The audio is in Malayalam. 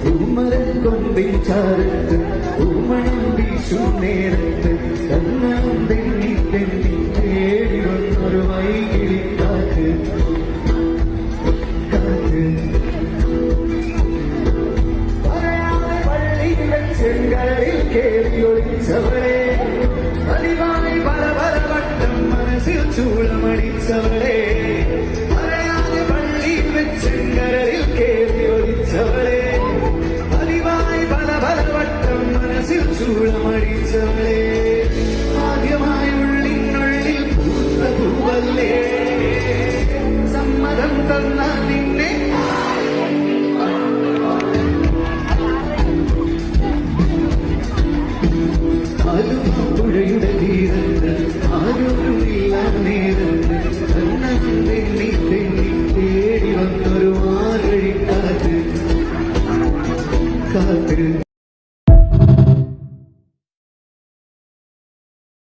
പൂമരക്കൊമ്പിൻ ചാരത്ത് പൂമണം വീശും നേരത്ത് കണ്ണം തെന്നി തെന്നി തേടി വന്നൊരു വൈകിളിക്കാറ്റ് കാറ്റ് പറയാതെ പള്ളിയിലെ ചെങ്കടലിൽ കേറി ഒളിച്ചവളെ പതിവായി പല പല വട്ടം മനസ്സിൽ ചൂളമടിച്ചവളെ പറയാതെ പള്ളിയിൽ ചെങ്കടലിൽ കേറി ഒളിച്ചവളെ പതിവായി പല പല വട്ടം മനസ്സിൽ ചൂളമടിച്ചവളെ ആദ്യമായി ഉള്ളിനുള്ളിൽ പൂത്ത പൂവല്ലേ സമ്മതം തന്ന നിന്നെ പുഴയുടെ തീരത്ത് ആരോരുമില്ല നേരത്ത് കണ്ണം തെന്നി തെന്നി തേടി വന്നൊരു മാർഗഴിക്കാറ്റ് കാറ്റ്